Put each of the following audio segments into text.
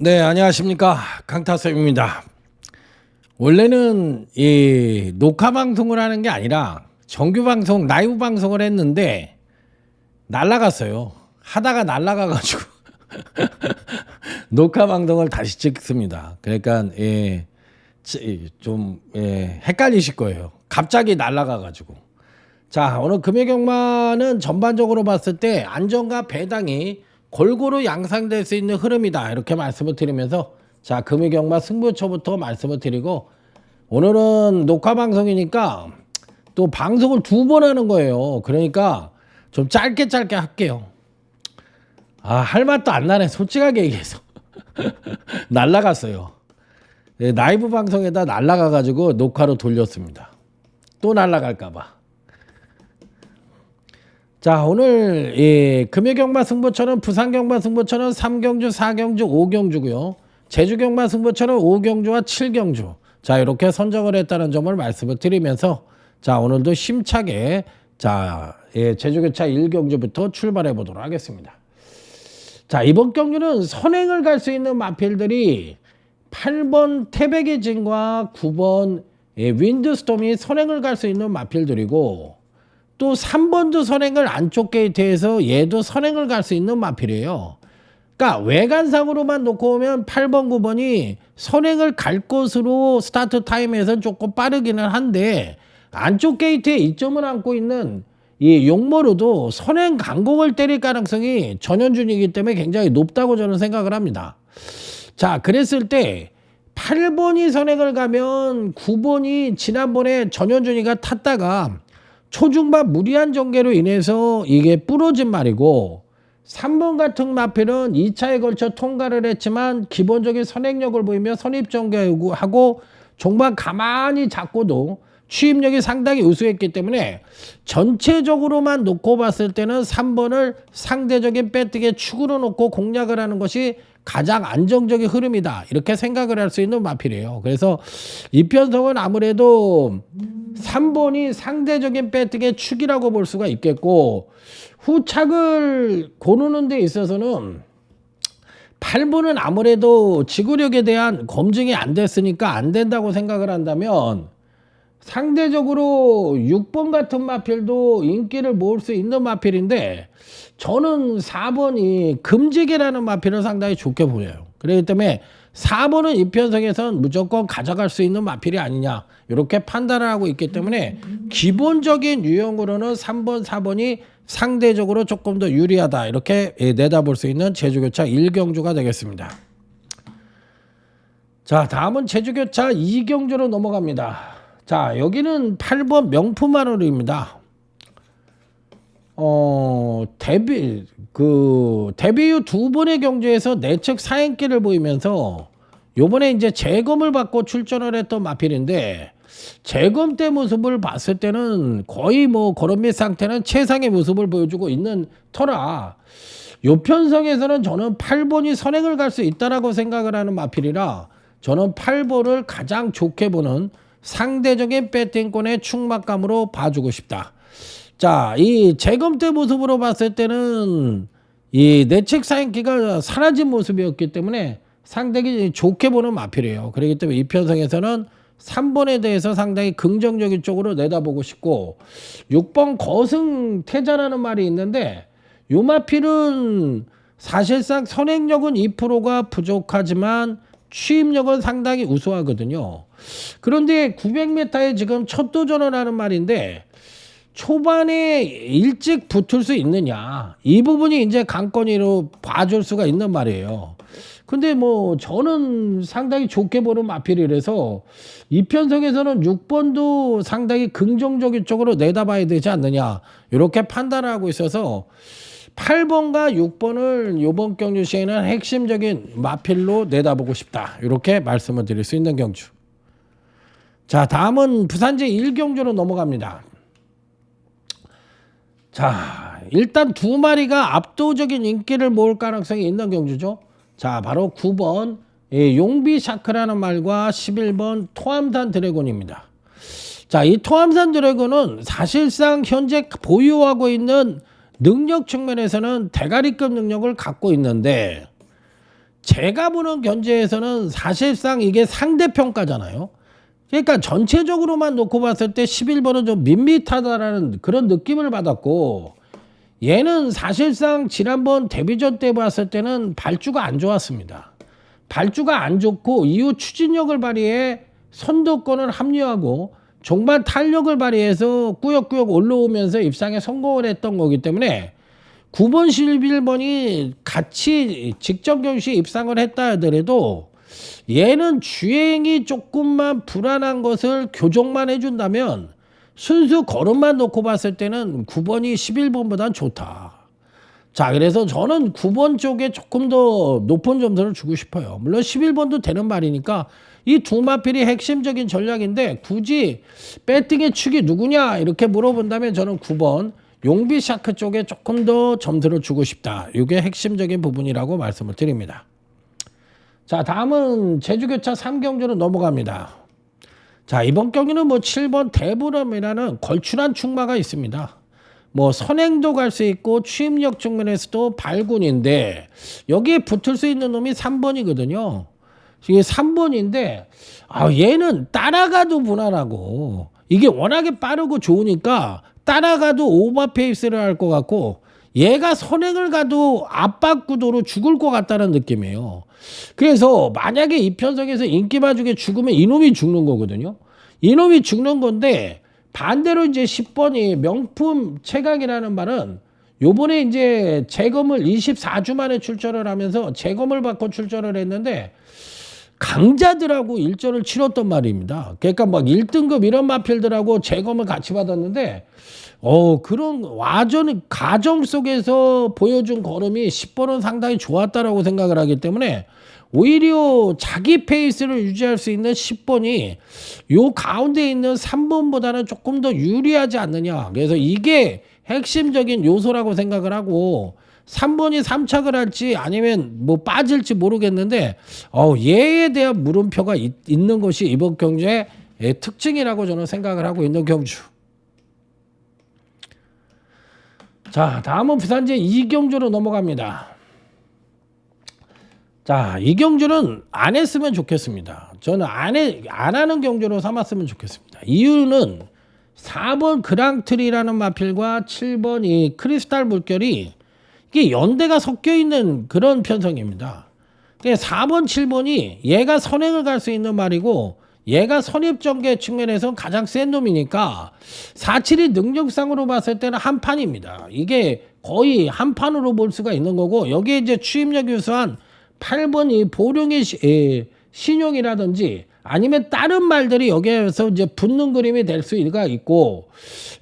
네, 안녕하십니까. 강타쌤입니다. 원래는 이 녹화 방송을 하는 게 아니라 정규 방송, 라이브 방송을 했는데 날라갔어요. 하다가 날라가가지고 녹화 방송을 다시 찍습니다. 그러니까 좀 헷갈리실 거예요. 갑자기 날라가가지고. 자, 오늘 금융경마는 전반적으로 봤을 때 안정과 배당이 골고루 양상될 수 있는 흐름이다, 이렇게 말씀을 드리면서, 자, 금융경마 승부처부터 말씀을 드리고, 오늘은 녹화 방송이니까 또 방송을 2번 하는 거예요. 그러니까 좀 짧게 할게요. 할 맛도 안 나네, 솔직하게 얘기해서. 날라갔어요. 라이브 방송에다 날라가가지고 녹화로 돌렸습니다. 또 날라갈까봐. 자, 오늘 금요경마 승부처는 부산경마 승부처는 3경주, 4경주, 5경주고요. 제주경마 승부처는 5경주와 7경주. 자, 이렇게 선정을 했다는 점을 말씀을 드리면서, 자, 오늘도 힘차게 제주교차 1경주부터 출발해 보도록 하겠습니다. 자, 이번 경주는 선행을 갈 수 있는 마필들이 8번 태백의 진과 9번 윈드스톰이 선행을 갈 수 있는 마필들이고, 또 3번도 선행을 안쪽 게이트에서 얘도 선행을 갈 수 있는 마필이에요. 그러니까 외관상으로만 놓고 오면 8번, 9번이 선행을 갈 것으로 스타트 타임에서 조금 빠르기는 한데, 안쪽 게이트에 이점을 안고 있는 이 용모로도 선행 강공을 때릴 가능성이 전현준이기 때문에 굉장히 높다고 저는 생각을 합니다. 자, 그랬을 때 8번이 선행을 가면 9번이 지난번에 전현준이가 탔다가 초중반 무리한 전개로 인해서 이게 부러진 말이고, 3번 같은 마필은 2차에 걸쳐 통과를 했지만 기본적인 선행력을 보이며 선입 전개하고 종반 가만히 잡고도 추임력이 상당히 우수했기 때문에 전체적으로만 놓고 봤을 때는 3번을 상대적인 배뜨기의 축으로 놓고 공략을 하는 것이 가장 안정적인 흐름이다, 이렇게 생각을 할 수 있는 마필이에요. 그래서 이 편성은 아무래도 3번이 상대적인 배뜨기의 축이라고 볼 수가 있겠고, 후착을 고르는 데 있어서는 8번은 아무래도 지구력에 대한 검증이 안 됐으니까 안 된다고 생각을 한다면, 상대적으로 6번 같은 마필도 인기를 모을 수 있는 마필인데, 저는 4번이 금지개라는 마필을 상당히 좋게 보여요. 그렇기 때문에 4번은 이 편성에선 무조건 가져갈 수 있는 마필이 아니냐, 이렇게 판단을 하고 있기 때문에 기본적인 유형으로는 3번, 4번이 상대적으로 조금 더 유리하다, 이렇게 내다볼 수 있는 제주교차 1경주가 되겠습니다. 자, 다음은 제주교차 2경주로 넘어갑니다. 자, 여기는 8번 명품마누리입니다. 데뷔 후 2번의 경주에서 내측 사행기를 보이면서 요번에 이제 재검을 받고 출전을 했던 마필인데, 재검 때 모습을 봤을 때는 거의 뭐 걸음 및 상태는 최상의 모습을 보여주고 있는 터라, 요 편성에서는 저는 8번이 선행을 갈 수 있다라고 생각을 하는 마필이라, 저는 8번을 가장 좋게 보는 상대적인 배팅권의 충막감으로 봐주고 싶다. 자, 이 재검 때 모습으로 봤을 때는 이 내측 사행기가 사라진 모습이었기 때문에 상당히 좋게 보는 마필이에요. 그렇기 때문에 이 편성에서는 3번에 대해서 상당히 긍정적인 쪽으로 내다보고 싶고, 6번 거승태자라는 말이 있는데, 이 마필은 사실상 선행력은 2%가 부족하지만 취임력은 상당히 우수하거든요. 그런데 900m에 지금 첫 도전을 하는 말인데, 초반에 일찍 붙을 수 있느냐, 이 부분이 이제 관건으로 봐줄 수가 있는 말이에요. 근데 뭐 저는 상당히 좋게 보는 마필이라서 이 편성에서는 6번도 상당히 긍정적인 쪽으로 내다봐야 되지 않느냐, 이렇게 판단하고 있어서 8번과 6번을 이번 경주 시에는 핵심적인 마필로 내다보고 싶다, 이렇게 말씀을 드릴 수 있는 경주. 자, 다음은 부산제 1경주로 넘어갑니다. 자, 일단 2마리가 압도적인 인기를 모을 가능성이 있는 경주죠. 자, 바로 9번 용비 샤크라는 말과 11번 토암산 드래곤입니다. 자, 이 토암산 드래곤은 사실상 현재 보유하고 있는 능력 측면에서는 대가리급 능력을 갖고 있는데, 제가 보는 견제에서는 사실상 이게 상대평가잖아요. 그러니까 전체적으로만 놓고 봤을 때 11번은 좀 밋밋하다라는 그런 느낌을 받았고, 얘는 사실상 지난번 데뷔전 때 봤을 때는 발주가 안 좋았습니다. 발주가 안 좋고 이후 추진력을 발휘해 선두권을 합류하고 종반 탄력을 발휘해서 꾸역꾸역 올라오면서 입상에 성공을 했던 거기 때문에 9번, 11번이 같이 직전 경시에 입상을 했다 하더라도 얘는 주행이 조금만 불안한 것을 교정만 해준다면 순수 걸음만 놓고 봤을 때는 9번이 11번보단 좋다. 자, 그래서 저는 9번 쪽에 조금 더 높은 점수를 주고 싶어요. 물론 11번도 되는 말이니까 이 두 마필이 핵심적인 전략인데, 굳이 배팅의 축이 누구냐 이렇게 물어본다면 저는 9번 용비샤크 쪽에 조금 더 점수를 주고 싶다. 이게 핵심적인 부분이라고 말씀을 드립니다. 자, 다음은 제주교차 3경주로 넘어갑니다. 자, 이번 경기는 뭐 7번 대보람이라는 걸출한 충마가 있습니다. 뭐 선행도 갈 수 있고 추임력 측면에서도 발군인데, 여기에 붙을 수 있는 놈이 3번이거든요. 이게 3번인데 얘는 따라가도 무난하고, 이게 워낙에 빠르고 좋으니까 따라가도 오버페이스를 할 것 같고, 얘가 선행을 가도 압박 구도로 죽을 것 같다는 느낌이에요. 그래서 만약에 이 편성에서 인기 봐주게 죽으면 이놈이 죽는 거거든요. 이놈이 죽는 건데, 반대로 이제 10번이 명품 최강이라는 말은 요번에 이제 재검을 24주 만에 출전을 하면서 재검을 받고 출전을 했는데 강자들하고 일전을 치렀던 말입니다. 그러니까 막 1등급 이런 마필들하고 재검을 같이 받았는데 그런 가정 속에서 보여준 걸음이 10번은 상당히 좋았다라고 생각을 하기 때문에 오히려 자기 페이스를 유지할 수 있는 10번이 요 가운데 있는 3번보다는 조금 더 유리하지 않느냐. 그래서 이게 핵심적인 요소라고 생각을 하고, 3번이 3착을 할지 아니면 뭐 빠질지 모르겠는데 얘에 대한 물음표가 있는 것이 이번 경주의 특징이라고 저는 생각을 하고 있는 경주. 자, 다음은 부산제 2경주로 넘어갑니다. 자, 이 경주는 안 했으면 좋겠습니다. 저는 안 하는 경주로 삼았으면 좋겠습니다. 이유는 4번 그랑트리라는 마필과 7번 이 크리스탈 물결이 이게 연대가 섞여 있는 그런 편성입니다. 4번, 7번이 얘가 선행을 갈 수 있는 말이고, 얘가 선입전개 측면에서 가장 센 놈이니까 4-7이 능력상으로 봤을 때는 한 판입니다. 이게 거의 한 판으로 볼 수가 있는 거고, 여기에 이제 추임력 유수한 8번이 보령의 신용이라든지 아니면 다른 말들이 여기에서 이제 붙는 그림이 될 수가 있고,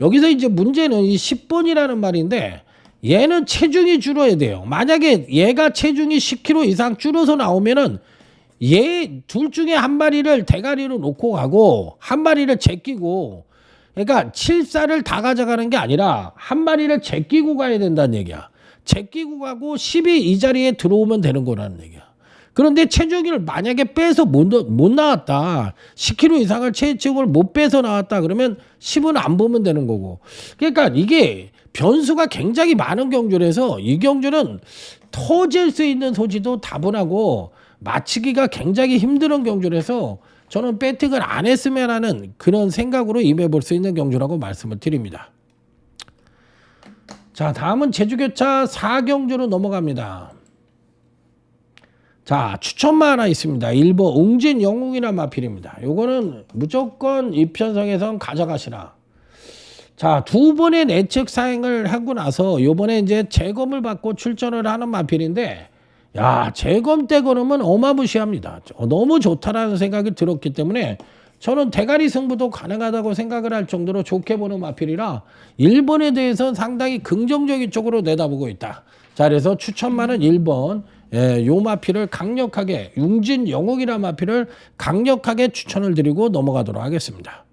여기서 이제 문제는 이 10번이라는 말인데, 얘는 체중이 줄어야 돼요. 만약에 얘가 체중이 10kg 이상 줄어서 나오면은 얘 둘 중에 한 마리를 대가리로 놓고 가고 한 마리를 제끼고, 그러니까 7사를 다 가져가는 게 아니라 한 마리를 제끼고 가야 된다는 얘기야. 제끼고 가고 10이 이 자리에 들어오면 되는 거라는 얘기야. 그런데 체중을 만약에 빼서 못 나왔다, 10kg 이상을 체중을 못 빼서 나왔다 그러면 10은 안 보면 되는 거고. 그러니까 이게 변수가 굉장히 많은 경주라서 이 경주는 터질 수 있는 소지도 다분하고 맞히기가 굉장히 힘든 경주라서 저는 배팅을 안 했으면 하는 그런 생각으로 임해볼 수 있는 경주라고 말씀을 드립니다. 자, 다음은 제주교차 4경주로 넘어갑니다. 자, 추천만 하나 있습니다. 1번 웅진 영웅이란 마필입니다. 요거는 무조건 이 편성에선 가져가시라. 자, 두 번의 내측 사행을 하고 나서 요번에 이제 재검을 받고 출전을 하는 마필인데, 야, 재검 때 걸으면 어마무시합니다. 너무 좋다라는 생각이 들었기 때문에 저는 대가리 승부도 가능하다고 생각을 할 정도로 좋게 보는 마필이라 1번에 대해서는 상당히 긍정적인 쪽으로 내다보고 있다. 자, 그래서 추천만은 1번 요 마필을 강력하게, 웅진 영웅이란 마필을 강력하게 추천을 드리고 넘어가도록 하겠습니다.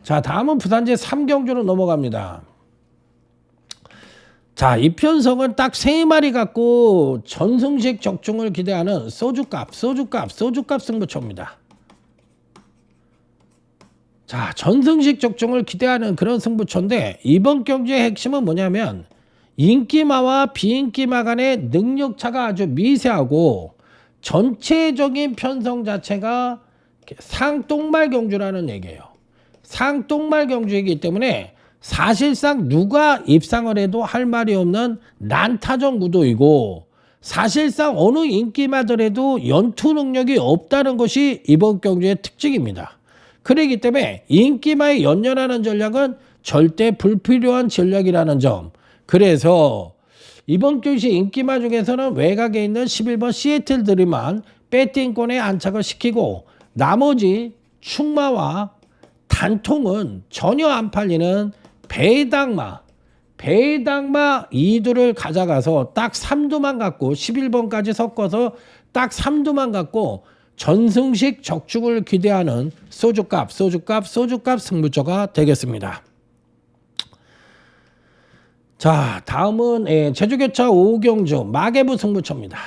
자, 다음은 부산제 3경주로 넘어갑니다. 자, 이 편성은 딱 3마리 갖고 전승식 적중을 기대하는 소주값 승부처입니다. 자, 전승식 적중을 기대하는 그런 승부처인데, 이번 경주의 핵심은 뭐냐면 인기마와 비인기마 간의 능력차가 아주 미세하고 전체적인 편성 자체가 상똥말 경주라는 얘기예요. 상똥말 경주이기 때문에 사실상 누가 입상을 해도 할 말이 없는 난타전 구도이고, 사실상 어느 인기마들에도 연투 능력이 없다는 것이 이번 경주의 특징입니다. 그렇기 때문에 인기마에 연연하는 전략은 절대 불필요한 전략이라는 점. 그래서 이번 경주 인기마 중에서는 외곽에 있는 11번 시애틀 드림만 배팅권에 안착을 시키고, 나머지 충마와 단통은 전혀 안 팔리는 배당마 2두를 가져가서 딱 3두만 갖고 11번까지 섞어서 딱 3두만 갖고 전승식 적중을 기대하는 소주값 승부처가 되겠습니다. 자, 다음은 제주교차 5경주 마계부 승부처입니다.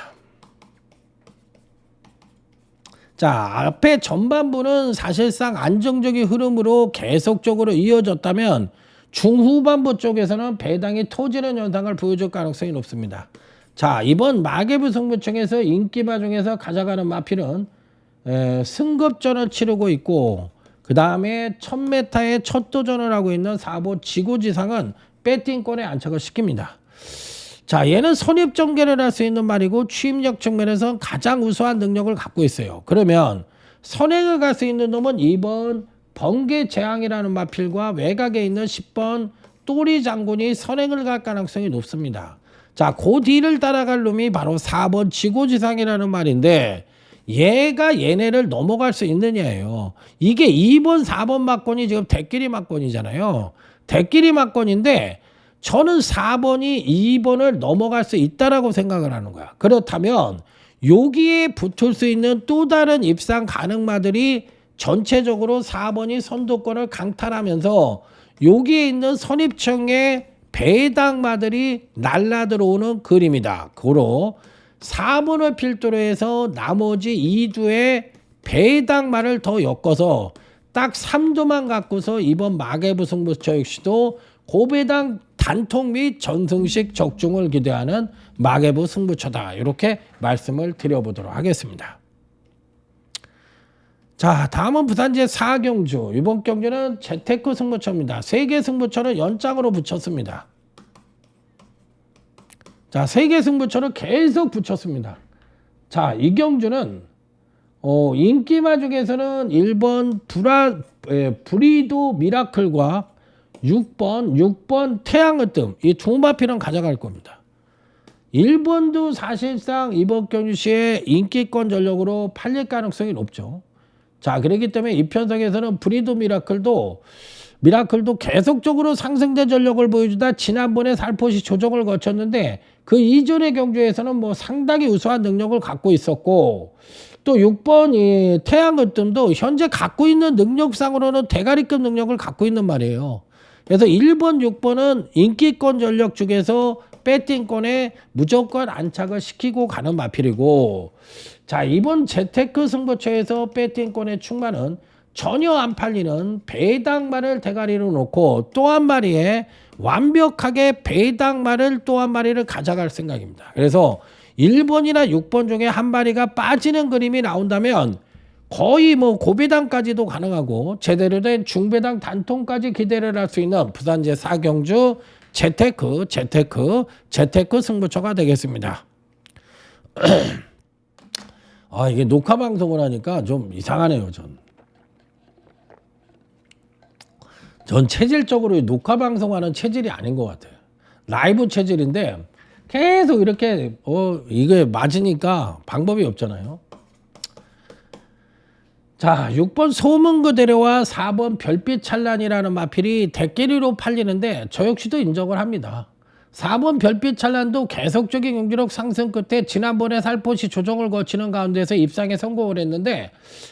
자, 앞에 전반부는 사실상 안정적인 흐름으로 계속적으로 이어졌다면 중후반부 쪽에서는 배당이 터지는 현상을 보여줄 가능성이 높습니다. 자, 이번 마계부 승부처에서 인기마 중에서 가져가는 마필은 승급전을 치르고 있고, 그 다음에 1000m의 첫 도전을 하고 있는 4보 지고지상은 배팅권에 안착을 시킵니다. 자, 얘는 선입전개를 할 수 있는 말이고 취임력 측면에서 가장 우수한 능력을 갖고 있어요. 그러면 선행을 갈 수 있는 놈은 2번 번개재앙이라는 마필과 외곽에 있는 10번 또리 장군이 선행을 갈 가능성이 높습니다. 자, 그 뒤를 따라갈 놈이 바로 4번 지고지상이라는 말인데, 얘가 얘네를 넘어갈 수 있느냐예요. 이게 2번 4번 막권이 지금 대끼리 막권이잖아요. 대끼리 막권인데 저는 4번이 2번을 넘어갈 수 있다라고 생각을 하는 거야. 그렇다면 여기에 붙을 수 있는 또 다른 입상 가능마들이 전체적으로 4번이 선두권을 강탈하면서 여기에 있는 선입청의 배당마들이 날라들어오는 그림이다. 고로 4번을 필두로 해서 나머지 2두의 배당마를 더 엮어서 딱 3두만 갖고서 이번 마계부 승부처 역시도 고배당 단통 및 전승식 적중을 기대하는 마계부 승부처다. 이렇게 말씀을 드려보도록 하겠습니다. 자, 다음은 부산제 4경주. 이번 경주는 재테크 승부처입니다. 3개 승부처를 연장으로 붙였습니다. 자, 3개 승부처를 계속 붙였습니다. 자, 이 경주는 인기마 중에서는 1번 브리도 미라클과 6번 태양의 뜸, 이 두 마필은 가져갈 겁니다. 1번도 사실상 이번 경주 시에 인기권 전력으로 팔릴 가능성이 높죠. 자, 그렇기 때문에 이 편성에서는 브리도 미라클도 계속적으로 상승된 전력을 보여주다 지난번에 살포시 조정을 거쳤는데, 그 이전의 경주에서는 뭐 상당히 우수한 능력을 갖고 있었고, 또 6번 이 태양의 뜸도 현재 갖고 있는 능력상으로는 대가리급 능력을 갖고 있는 말이에요. 그래서 1번, 6번은 인기권 전력 중에서 배팅권에 무조건 안착을 시키고 가는 마필이고, 자, 이번 재테크 승부처에서 배팅권의 충만은 전혀 안 팔리는 배당말을 대가리로 놓고 또 한 마리에 완벽하게 배당말을 또 한 마리를 가져갈 생각입니다. 그래서 1번이나 6번 중에 한 마리가 빠지는 그림이 나온다면 거의 뭐 고배당까지도 가능하고 제대로 된 중배당 단통까지 기대를 할 수 있는 부산제 4경주 재테크 승부처가 되겠습니다. 아, 이게 녹화 방송을 하니까 좀 이상하네요. 전 체질적으로 녹화 방송하는 체질이 아닌 것 같아요. 라이브 체질인데 계속 이렇게 이게 맞으니까 방법이 없잖아요. 자, 6번 소문그대로와 4번 별빛 찬란이라는 마필이 대끼리로 팔리는데 저 역시도 인정을 합니다. 4번 별빛 찬란도 계속적인 경기력 상승 끝에 지난번에 살포시 조정을 거치는 가운데서 입상에 성공을 했는데,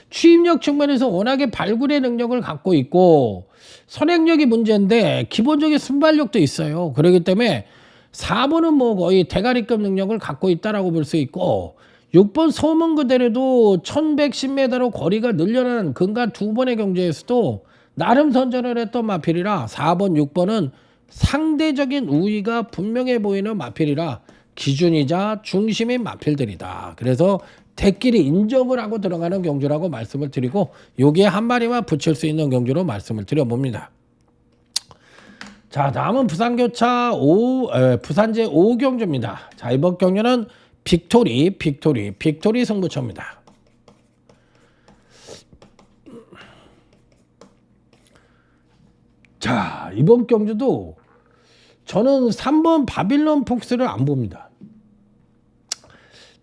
취임력 측면에서 워낙에 발굴의 능력을 갖고 있고 선행력이 문제인데 기본적인 순발력도 있어요. 그렇기 때문에 4번은 뭐 거의 대가리급 능력을 갖고 있다라고 볼 수 있고, 6번 소문 그대로도 1110m로 거리가 늘려난 근간 두 번의 경주에서도 나름 선전을 했던 마필이라 4번, 6번은 상대적인 우위가 분명해 보이는 마필이라 기준이자 중심인 마필들이다. 그래서 대끼리 인정을 하고 들어가는 경주라고 말씀을 드리고 여기에 한 마리만 붙일 수 있는 경주로 말씀을 드려봅니다. 자, 다음은 부산제 5경주입니다. 자, 이번 경주는 빅토리 승부처입니다. 자, 이번 경주도 저는 3번 바빌론 폭스를 안 봅니다.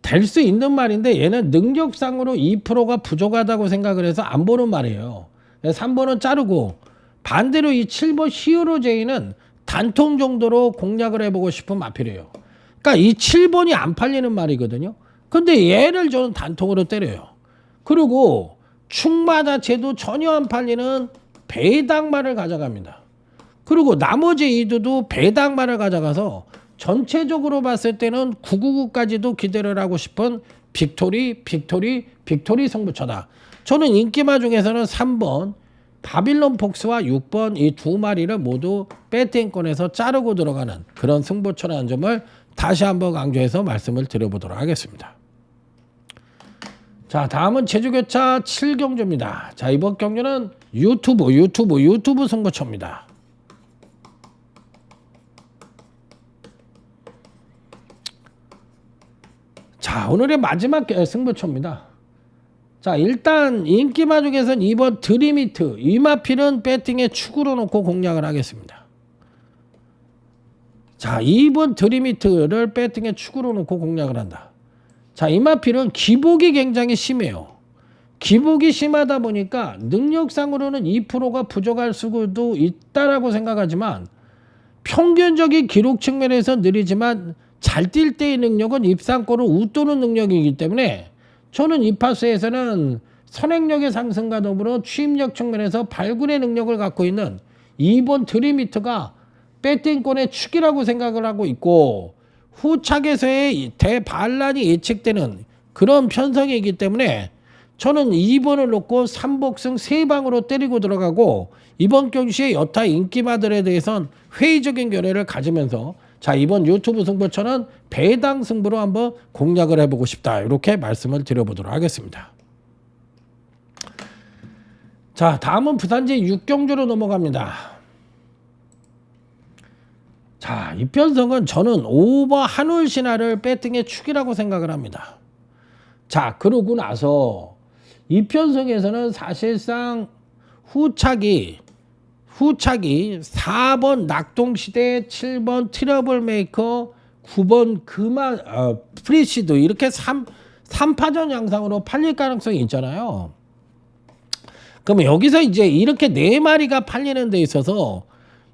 될 수 있는 말인데 얘는 능력상으로 2%가 부족하다고 생각을 해서 안 보는 말이에요. 3번은 자르고 반대로 이 7번 히어로제이는 단통 정도로 공략을 해보고 싶은 마필이에요. 그러니까 이 7번이 안 팔리는 말이거든요. 근데 얘를 저는 단통으로 때려요. 그리고 충마 자체도 전혀 안 팔리는 배당말을 가져갑니다. 그리고 나머지 2두도 배당말을 가져가서 전체적으로 봤을 때는 999까지도 기대를 하고 싶은 빅토리 승부처다. 저는 인기마 중에서는 3번 바빌론 폭스와 6번 이 두 마리를 모두 배팅권에서 자르고 들어가는 그런 승부처라는 점을 다시 한번 강조해서 말씀을 드려보도록 하겠습니다. 자, 다음은 제주교차 7경주입니다. 자, 이번 경주는 유튜브 승부처입니다. 자, 오늘의 마지막 승부처입니다. 자, 일단 인기마 중에서는 2번 드림히트 이 마필은 배팅에 축으로 놓고 공략을 하겠습니다. 자, 2번 드림히트를 배팅에 축으로 놓고 공략을 한다. 자, 이 마필은 기복이 굉장히 심해요. 기복이 심하다 보니까 능력상으로는 2%가 부족할 수도 있다라고 생각하지만 평균적인 기록 측면에서 느리지만 잘 뛸 때의 능력은 입상권을 웃도는 능력이기 때문에 저는 이 파스에서는 선행력의 상승과 더불어 추임력 측면에서 발굴의 능력을 갖고 있는 2번 드림히트가 배팅권의 축이라고 생각을 하고 있고 후착에서의 대반란이 예측되는 그런 편성이기 때문에 저는 2번을 놓고 3복승 3방으로 때리고 들어가고 이번 경주의 여타 인기마들에 대해선 회의적인 견해를 가지면서 자, 이번 유튜브 승부처는 배당 승부로 한번 공략을 해보고 싶다. 이렇게 말씀을 드려보도록 하겠습니다. 자, 다음은 부산제 6경주로 넘어갑니다. 자, 이 편성은 저는 오버 한울 신화를 배팅의 축이라고 생각을 합니다. 자, 그러고 나서 이 편성에서는 사실상 후착이 4번 낙동시대, 7번 트러블메이커, 9번 프리시드 이렇게 3파전 양상으로 팔릴 가능성이 있잖아요. 그러면 여기서 이제 이렇게 4마리가 팔리는 데 있어서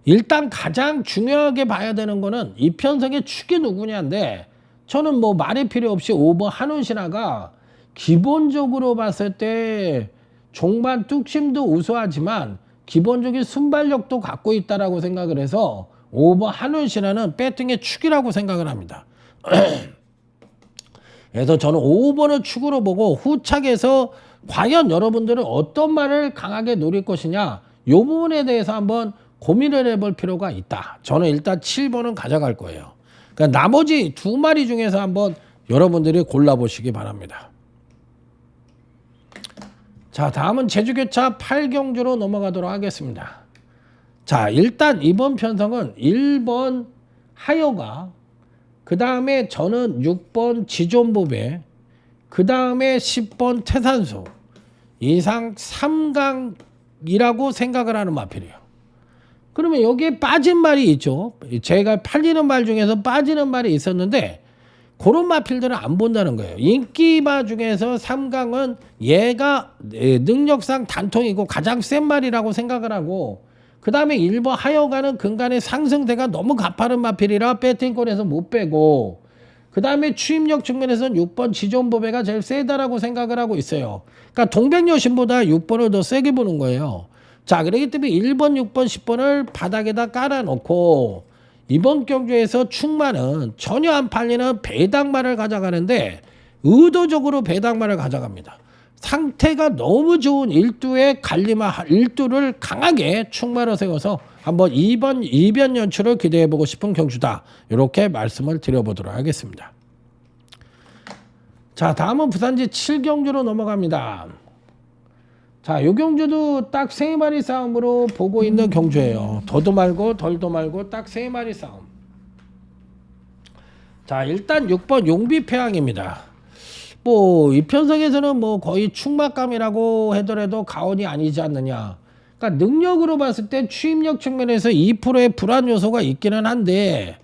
일단 가장 중요하게 봐야 되는 거는 이 편성의 축이 누구냐인데 저는 뭐 말이 필요 없이 오버 한운신화가 기본적으로 봤을 때 종반 뚝심도 우수하지만 기본적인 순발력도 갖고 있다라고 생각을 해서 오버 한운신화는 배팅의 축이라고 생각을 합니다. 그래서 저는 5번을 축으로 보고 후착에서 과연 여러분들은 어떤 말을 강하게 노릴 것이냐 이 부분에 대해서 한번 고민을 해볼 필요가 있다. 저는 일단 7번은 가져갈 거예요. 그러니까 나머지 2마리 중에서 한번 여러분들이 골라보시기 바랍니다. 자, 다음은 제주교차 8경주로 넘어가도록 하겠습니다. 자, 일단 이번 편성은 1번 하여가, 그 다음에 저는 6번 지존보배, 그 다음에 10번 태산수 이상 3강이라고 생각을 하는 마필이에요. 그러면 여기에 빠진 말이 있죠. 제가 팔리는 말 중에서 빠지는 말이 있었는데 그런 마필들은 안 본다는 거예요. 인기마 중에서 3강은 얘가 능력상 단통이고 가장 센 말이라고 생각을 하고 그 다음에 1번 하여가는 근간의 상승세가 너무 가파른 마필이라 배팅권에서 못 빼고 그 다음에 추임력 측면에서는 6번 지존보배가 제일 세다라고 생각을 하고 있어요. 그러니까 동백여신보다 6번을 더 세게 보는 거예요. 자, 그렇기 때문에 1번, 6번, 10번을 바닥에다 깔아놓고 이번 경주에서 충마는 전혀 안 팔리는 배당말을 가져가는데 의도적으로 배당말을 가져갑니다. 상태가 너무 좋은 일두를 강하게 충마로 세워서 한번 이변 연출을 기대해 보고 싶은 경주다. 이렇게 말씀을 드려보도록 하겠습니다. 자, 다음은 부산지 7경주로 넘어갑니다. 자, 요 경주도 딱 3마리 싸움으로 보고 있는 경주예요. 더도 말고 덜도 말고 딱 3마리 싸움. 자, 일단 6번 용비패왕입니다. 뭐 이편성에서는 뭐 거의 충막감이라고 하더라도 가온이 아니지 않느냐. 그러니까 능력으로 봤을 때 추임력 측면에서 2%의 불안 요소가 있기는 한데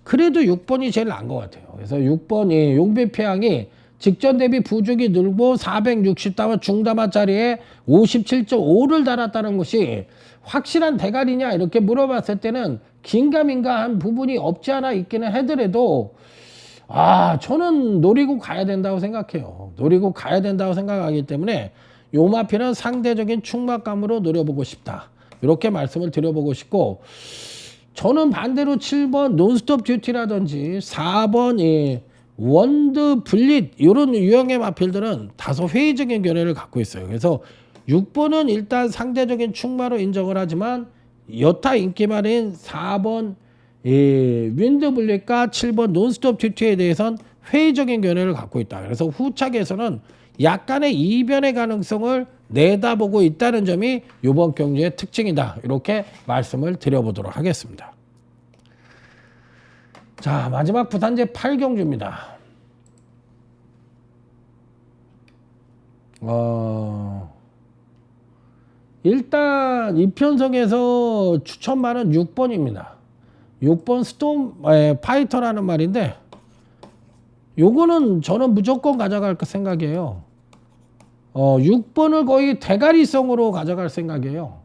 그래도 6번이 제일 나은 것 같아요. 그래서 6번이 용비패왕이 직전 대비 부족이 늘고 460담화 중담화짜리에 57.5를 달았다는 것이 확실한 대가리냐 이렇게 물어봤을 때는 긴가민가한 부분이 없지 않아 있기는 하더라도 저는 노리고 가야 된다고 생각해요. 노리고 가야 된다고 생각하기 때문에 요 마필은 상대적인 충막감으로 노려보고 싶다. 이렇게 말씀을 드려보고 싶고, 저는 반대로 7번 논스톱 듀티라든지 4번 원드 블릿 이런 유형의 마필들은 다소 회의적인 견해를 갖고 있어요. 그래서 6번은 일단 상대적인 충마로 인정을 하지만 여타 인기말인 4번 윈드 블릿과 7번 논스톱 듀티에 대해서는 회의적인 견해를 갖고 있다. 그래서 후착에서는 약간의 이변의 가능성을 내다보고 있다는 점이 이번 경주의 특징이다. 이렇게 말씀을 드려보도록 하겠습니다. 자, 마지막 부산제 8경주입니다. 일단 이편성에서 추천말은 6번입니다. 6번 스톰 파이터라는 말인데 요거는 저는 무조건 가져갈 생각이에요. 6번을 거의 대가리성으로 가져갈 생각이에요.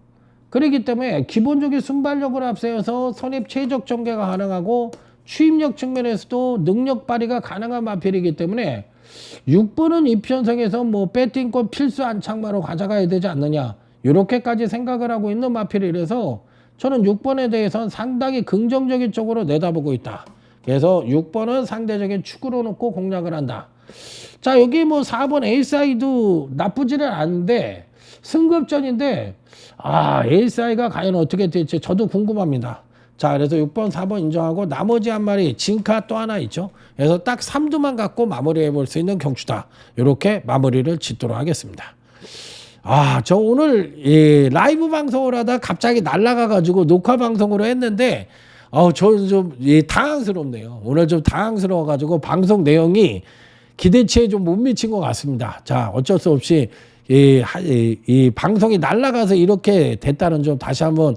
그렇기 때문에 기본적인 순발력을 앞세워서 선입 최적 전개가 가능하고 추임력 측면에서도 능력 발휘가 가능한 마필이기 때문에 6번은 이편성에서 뭐 배팅권 필수 안착마로 가져가야 되지 않느냐 이렇게까지 생각을 하고 있는 마필이라서 저는 6번에 대해서는 상당히 긍정적인 쪽으로 내다보고 있다. 그래서 6번은 상대적인 축으로 놓고 공략을 한다. 자, 여기 뭐 4번 에이스아이도 나쁘지는 않은데 승급전인데 에이스아이가 과연 어떻게 될지 저도 궁금합니다. 자, 그래서 6번 4번 인정하고 나머지 한 마리 진카 또 하나 있죠. 그래서 딱 3두만 갖고 마무리해 볼 수 있는 경주다. 이렇게 마무리를 짓도록 하겠습니다. 저 오늘 라이브 방송을 하다 갑자기 날아가 가지고 녹화 방송으로 했는데 저는 좀 당황스럽네요. 오늘 좀 당황스러워 가지고 방송 내용이 기대치에 좀 못 미친 것 같습니다. 자, 어쩔 수 없이 이 방송이 날아가서 이렇게 됐다는 점 다시 한번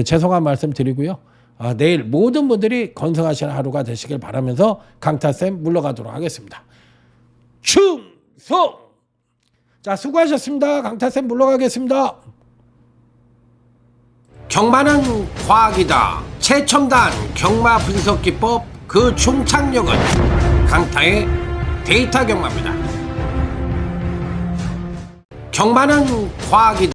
죄송한 말씀 드리고요. 내일 모든 분들이 건승하시는 하루가 되시길 바라면서 강타쌤 물러가도록 하겠습니다. 충성! 자, 수고하셨습니다. 강타쌤 물러가겠습니다. 경마는 과학이다. 최첨단 경마 분석 기법 그 총착력은 강타의 데이터 경마입니다. 경마는 과학이다.